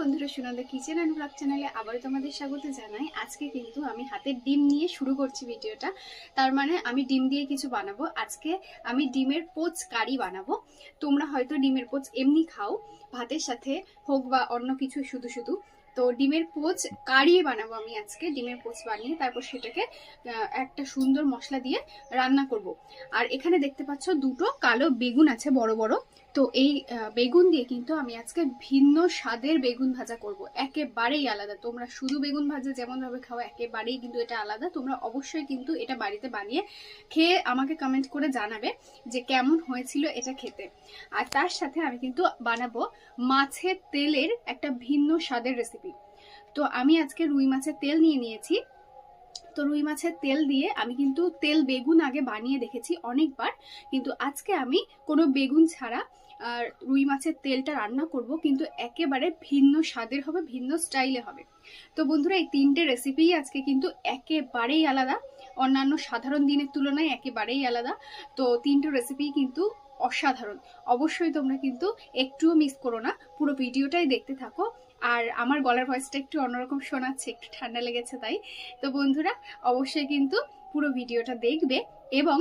বন্ধুরা, Sunanda kitchen and blog চ্যানেলে আবারও তোমাদের স্বাগত জানাই। আজকে কিন্তু আমি হাতের ডিম নিয়ে শুরু করছি ভিডিওটা। তার মানে আমি ডিম দিয়ে কিছু বানাবো। আজকে আমি ডিমের পোচ কারি বানাবো। তোমরা হয়তো ডিমের পোচ এমনি খাও, ভাতের সাথে হোক বা অন্য কিছু, শুধু শুধু। তো ডিমের পোচ কারি বানাবো আমি আজকে। ডিমের পোচ বানিয়ে তারপর সেটাকে একটা সুন্দর মশলা দিয়ে রান্না করব। আর এখানে দেখতে পাচ্ছ দুটো কালো বেগুন আছে, বড় বড়। তো এই বেগুন দিয়ে কিন্তু আমি আজকে ভিন্ন স্বাদের বেগুন ভাজা করব, একেবারেই আলাদা। তোমরা শুধু বেগুন ভাজা যেমন ভাবে খাও, একেবারেই কিন্তু এটা আলাদা। তোমরা অবশ্যই কিন্তু এটা বাড়িতে বানিয়ে খেয়ে আমাকে কমেন্ট করে জানাবে যে কেমন হয়েছিল এটা খেতে। আর তার সাথে আমি কিন্তু বানাবো মাছের তেলের একটা ভিন্ন স্বাদের রেসিপি। তো আমি আজকে রুই মাছের তেল নিয়ে নিয়েছি। তো রুই মাছের তেল দিয়ে আমি কিন্তু তেল বেগুন আগে বানিয়ে দেখেছি অনেকবার, কিন্তু আজকে আমি কোনো বেগুন ছাড়া আর রুই মাছের তেলটা রান্না করব, কিন্তু একেবারে ভিন্ন স্বাদের হবে, ভিন্ন স্টাইলে হবে। তো বন্ধুরা, এই তিনটে রেসিপিই আজকে কিন্তু একেবারেই আলাদা, অন্যান্য সাধারণ দিনের তুলনায় একেবারেই আলাদা। তো তিনটে রেসিপি কিন্তু অসাধারণ। অবশ্যই তোমরা কিন্তু একটুও মিস করো না, পুরো ভিডিওটাই দেখতে থাকো। আর আমার গলার ভয়েসটা একটু অন্যরকম শোনাচ্ছে, একটু ঠান্ডা লেগেছে তাই। তো বন্ধুরা, অবশ্যই কিন্তু পুরো ভিডিওটা দেখবে এবং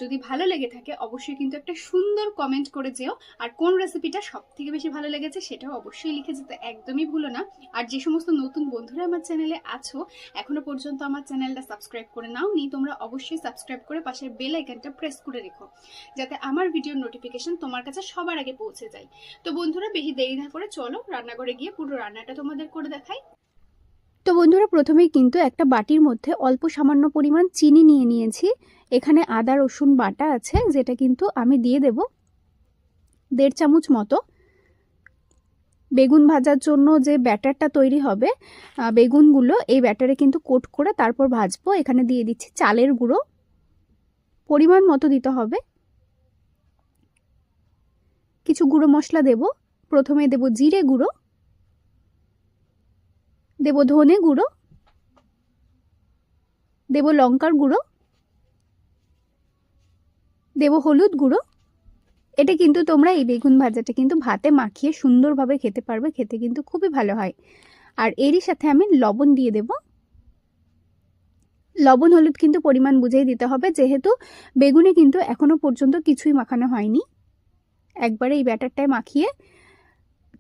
যদি ভালো লেগে থাকে অবশ্যই কিন্তু একটা সুন্দর কমেন্ট করে যেও। আর কোন রেসিপিটা সব থেকে বেশি ভালো লেগেছে সেটাও অবশ্যই লিখে যেতে একদমই ভুলো না। আর যে সমস্ত নতুন বন্ধুরা আমার চ্যানেলে আছো, এখনো পর্যন্ত আমার চ্যানেলটা সাবস্ক্রাইব করে নাওনি, তোমরা অবশ্যই সাবস্ক্রাইব করে পাশের বেল আইকনটা প্রেস করে রেখো, যাতে আমার ভিডিওর নোটিফিকেশন তোমার কাছে সবার আগে পৌঁছে যায়। তো বন্ধুরা, বেশি দেরি না করে চলো রান্নাঘরে গিয়ে পুরো রান্নাটা তোমাদের করে দেখাই। তো বন্ধুরা, প্রথমেই কিন্তু একটা বাটির মধ্যে অল্প সামান্য পরিমাণ চিনি নিয়ে নিয়েছি। এখানে আদা রসুন বাটা আছে, যেটা কিন্তু আমি দিয়ে দেব 1.5 চামচ মতো। বেগুন ভাজার জন্য যে ব্যাটারটা তৈরি হবে, বেগুনগুলো এই ব্যাটারে কিন্তু কোট করে তারপর ভাজবো। এখানে দিয়ে দিচ্ছি চালের গুঁড়ো, পরিমাণ মতো দিতে হবে। কিছু গুঁড়ো মশলা দেব। প্রথমে দেব জিরে গুঁড়ো, দেব ধনে গুঁড়ো, দেব লঙ্কার গুঁড়ো, দেব হলুদ গুঁড়ো। এটা কিন্তু তোমরা এই বেগুন ভাজাটা কিন্তু ভাতে মাখিয়ে সুন্দরভাবে খেতে পারবে, খেতে কিন্তু খুবই ভালো হয়। আর এরই সাথে আমি লবণ দিয়ে দেব। লবণ হলুদ কিন্তু পরিমাণ বুঝেই দিতে হবে, যেহেতু বেগুনে কিন্তু এখনো পর্যন্ত কিছুই মাখানো হয়নি। একবারে এই ব্যাটারটায় মাখিয়ে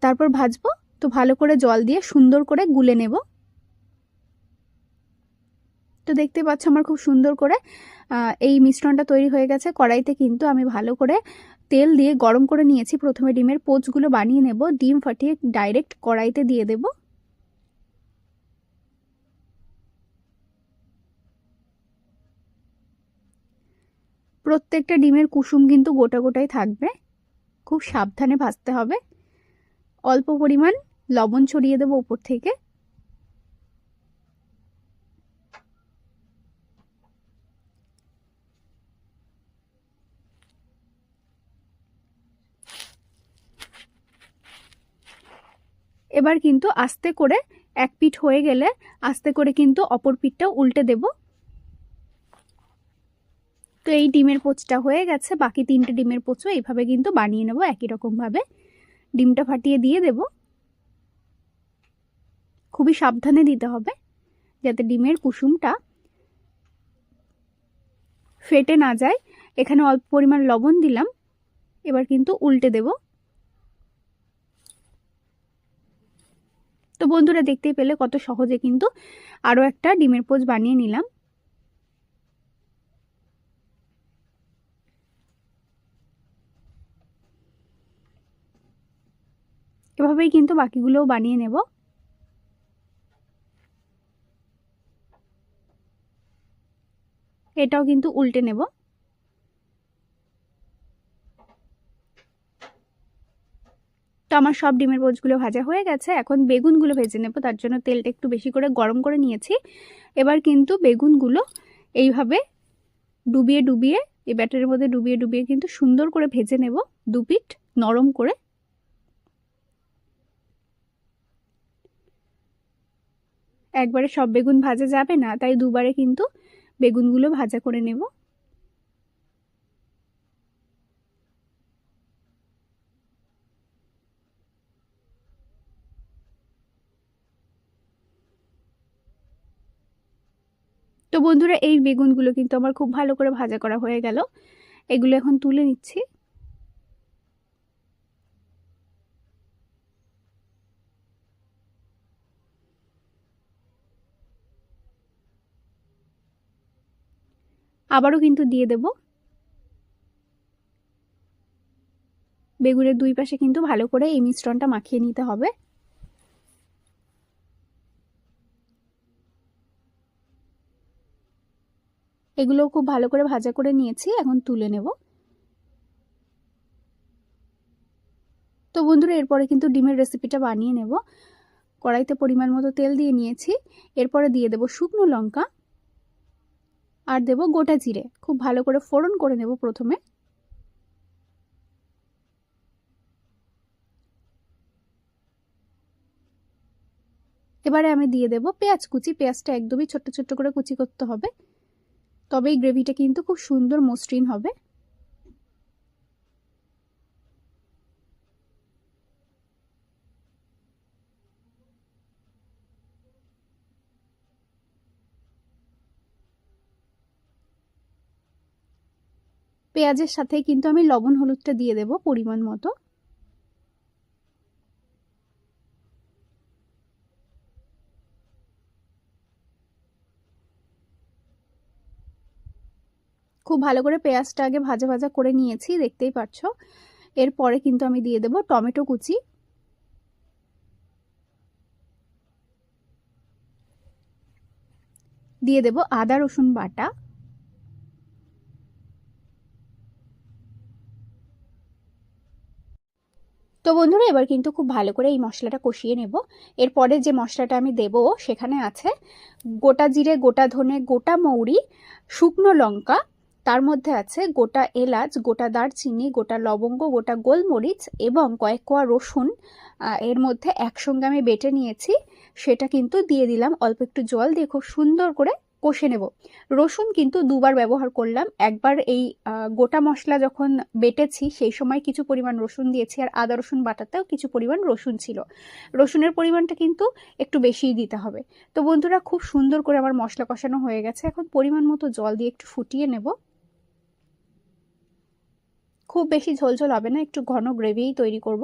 তারপর ভাজবো। তো ভালো করে জল দিয়ে সুন্দর করে গুলে নেব। তো দেখতে পাচ্ছ আমার খুব সুন্দর করে এই মিশ্রণটা তৈরি হয়ে গেছে। কড়াইতে কিন্তু আমি ভালো করে তেল দিয়ে গরম করে নিয়েছি। প্রথমে ডিমের পোচগুলো বানিয়ে নেব। ডিম ফাটিয়ে ডাইরেক্ট কড়াইতে দিয়ে দেব। প্রত্যেকটা ডিমের কুসুম কিন্তু গোটা গোটাই থাকবে, খুব সাবধানে ভাজতে হবে। অল্প পরিমাণ লবণ ছড়িয়ে দেব উপর থেকে। এবার কিন্তু আস্তে করে এক পিঠ হয়ে গেলে আস্তে করে কিন্তু অপর পিঠটাও উল্টে দেব। তো এই ডিমের পোচটা হয়ে গেছে, বাকি তিনটে ডিমের পোচও এইভাবে কিন্তু বানিয়ে নেব একই রকম ভাবে। ডিমটা ফাটিয়ে দিয়ে দেব। খুবই সাবধানে দিতে হবে যাতে ডিমের কুসুমটা ফেটে না যায়। এখানে অল্প পরিমাণ লবণ দিলাম। এবার কিন্তু উল্টে দেব। তো বন্ধুরা, দেখতেই পেলে কত সহজে কিন্তু আরও একটা ডিমের পোচ বানিয়ে নিলাম। এভাবেই কিন্তু বাকিগুলোও বানিয়ে নেব। এটাও কিন্তু উল্টে নেব। তো আমার সব ডিমের পোচগুলো ভাজা হয়ে গেছে। এখন বেগুনগুলো ভেজে নেব। তার জন্য তেলটা একটু বেশি করে গরম করে নিয়েছি। এবার কিন্তু বেগুনগুলো এইভাবে ডুবিয়ে ডুবিয়ে, এই ব্যাটারের মধ্যে ডুবিয়ে ডুবিয়ে কিন্তু সুন্দর করে ভেজে নেব, দু পিঠ নরম করে। একবারে সব বেগুন ভাজা যাবে না, তাই দুবারে কিন্তু বেগুনগুলো ভাজা করে নেব। বন্ধুরা এই বেগুনগুলো কিন্তু আমার খুব ভালো করে ভাজা করা হয়ে গেল। এগুলো এখন তুলে নিচ্ছি। আবারও কিন্তু দিয়ে দেব। বেগুনের দুই পাশে কিন্তু ভালো করে এই মিশ্রণটা মাখিয়ে নিতে হবে। এগুলো খুব ভালো করে ভাজা করে নিয়েছি, এখন তুলে নেব। তো বন্ধুরা এরপরে কিন্তু ডিমের রেসিপিটা বানিয়ে নেব। কড়াইতে পরিমাণ মতো তেল দিয়ে নিয়েছি। এরপরে দিয়ে দেব শুকনো লঙ্কা আর দেব গোটা জিরে। খুব ভালো করে ফোড়ন করে নেব প্রথমে। এবারে আমি দিয়ে দেব পেঁয়াজ কুচি। পেঁয়াজটা একদমই ছোট্ট ছোট্ট করে কুচি করতে হবে, তবেই গ্রেভিটা কিন্তু খুব সুন্দর মসৃণ হবে। পেঁয়াজের সাথে কিন্তু আমি লবণ হলুদটা দিয়ে দেব পরিমাণ মতো। খুব ভালো করে পেঁয়াজটা আগে ভাজা ভাজা করে নিয়েছি, দেখতেই পাচ্ছ। এরপরে কিন্তু আমি দিয়ে দেব টমেটো কুচি, দিয়ে দেব আদা রসুন বাটা, তো বন্ধুরা এবার কিন্তু খুব ভালো করে এই মশলাটা কষিয়ে নেব। এরপরে যে মশলাটা আমি দেব সেখানে আছে গোটা জিরে, গোটা ধনে, গোটা মৌরি, শুকনো লঙ্কা, তার মধ্যে আছে গোটা এলাচ, গোটা দারচিনি, গোটা লবঙ্গ, গোটা গোলমরিচ এবং কয়েক কোয়া রসুন এর মধ্যে একসঙ্গে আমি বেটে নিয়েছি। সেটা কিন্তু দিয়ে দিলাম। অল্প একটু জল দিয়ে খুব সুন্দর করে কষে নেব। রসুন কিন্তু দুবার ব্যবহার করলাম। একবার এই গোটা মশলা যখন বেটেছি সেই সময় কিছু পরিমাণ রসুন দিয়েছি, আর আদা রসুন বাটাতেও কিছু পরিমাণ রসুন ছিল। রসুনের পরিমাণটা কিন্তু একটু বেশিই দিতে হবে। তো বন্ধুরা খুব সুন্দর করে আমার মশলা কষানো হয়ে গেছে। এখন পরিমাণ মতো জল দিয়ে একটু ফুটিয়ে নেব। খুব বেশি ঝোলঝোল হবে না, একটু ঘন গ্রেভিই তৈরি করব।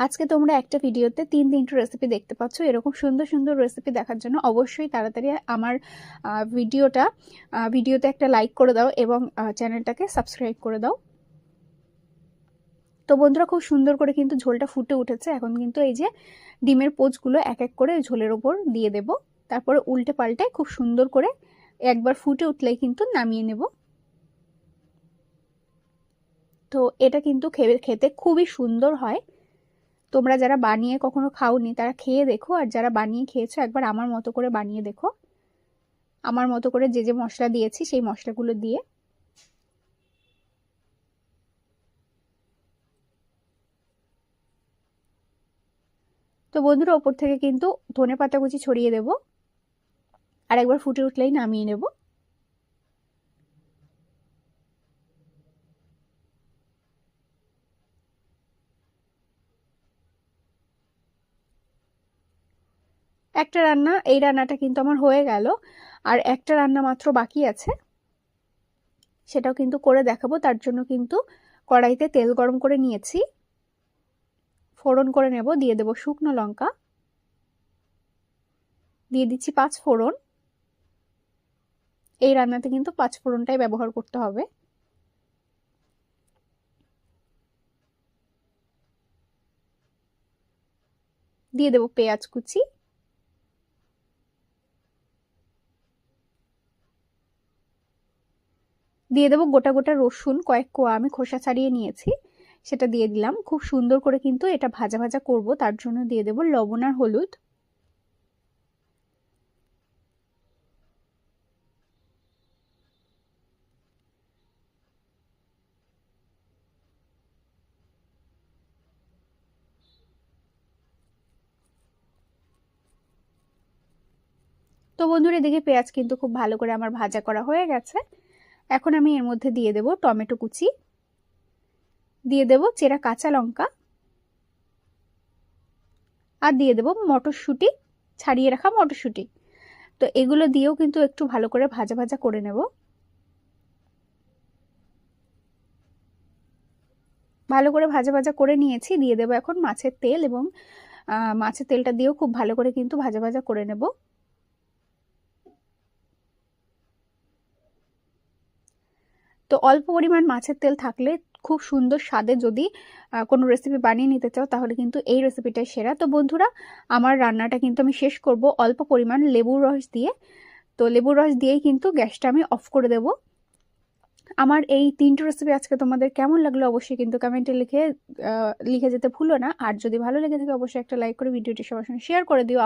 আজকে তোমরা একটা ভিডিওতে 3-3টা রেসিপি দেখতে পাচ্ছ। এরকম সুন্দর সুন্দর রেসিপি দেখার জন্য অবশ্যই তাড়াতাড়ি আমার ভিডিওতে একটা লাইক করে দাও এবং চ্যানেলটাকে সাবস্ক্রাইব করে দাও। তো বন্ধুরা খুব সুন্দর করে কিন্তু ঝোলটা ফুটে উঠেছে। এখন কিন্তু এই যে ডিমের পোচগুলো এক এক করে ঝোলের ওপর দিয়ে দেব। তারপরে উল্টে পাল্টে খুব সুন্দর করে একবার ফুটে উঠলেই কিন্তু নামিয়ে নেব। তো এটা কিন্তু খেতে খুবই সুন্দর হয়। তোমরা যারা বানিয়ে কখনো খাওনি তারা খেয়ে দেখো, আর যারা বানিয়ে খেয়েছো একবার আমার মতো করে বানিয়ে দেখো। আমার মতো করে যে যে মশলা দিয়েছি সেই মশলাগুলো দিয়ে। তো বন্ধুরা ওপর থেকে কিন্তু ধনেপাতা কুচি ছড়িয়ে দেব, আর একবার ফুটে উঠলেই নামিয়ে নেব। একটা রান্না, এই রান্নাটা কিন্তু আমার হয়ে গেল, আর একটা রান্না মাত্র বাকি আছে, সেটাও কিন্তু করে দেখাবো। তার জন্য কিন্তু কড়াইতে তেল গরম করে নিয়েছি, ফোড়ন করে নেব। দিয়ে দেব শুকনো লঙ্কা, দিয়ে দিচ্ছি 5 ফোড়ন। এই রান্নাতে কিন্তু 5 ফোড়নটাই ব্যবহার করতে হবে। দিয়ে দেব পেঁয়াজ কুচি, দিয়ে দেবো গোটা গোটা রসুন, কয়েক কোয়া আমি খোসা ছাড়িয়ে নিয়েছি, সেটা দিয়ে দিলাম। খুব সুন্দর করে কিন্তু এটা ভাজা ভাজা করব, তার জন্য দিয়ে দেব লবণ আর হলুদ। তো বন্ধুরা এদিকে পেঁয়াজ কিন্তু খুব ভালো করে আমার ভাজা করা হয়ে গেছে। এখন আমি এর মধ্যে দিয়ে দেব টমেটো কুচি, দিয়ে দেব চেরা কাঁচা লঙ্কা, আর দিয়ে দেব মটরশুঁটি ছাড়িয়ে রাখা মটরশুঁটি। তো এগুলো দিয়েও কিন্তু একটু ভালো করে ভাজা ভাজা করে নেব। ভালো করে ভাজা ভাজা করে নিয়েছি। দিয়ে দেবো এখন মাছের তেল, এবং মাছের তেলটা দিয়েও খুব ভালো করে কিন্তু ভাজা ভাজা করে নেব। তো অল্প পরিমাণ মাছের তেল থাকলে খুব সুন্দর স্বাদে যদি কোনো রেসিপি বানিয়ে নিতে চাও তাহলে কিন্তু এই রেসিপিটাই সেরা। তো বন্ধুরা, আমার রান্নাটা কিন্তু আমি শেষ করব অল্প পরিমাণ লেবুর রস দিয়ে। তো লেবুর রস দিয়েই কিন্তু গ্যাসটা আমি অফ করে দেব। আমার এই 3টি রেসিপি আজকে তোমাদের কেমন লাগলো অবশ্যই কিন্তু কমেন্টে লিখে যেতে ভুলো না। আর যদি ভালো লেগে থাকে অবশ্যই একটা লাইক করে ভিডিওটি সবার সঙ্গে শেয়ার করে দিও।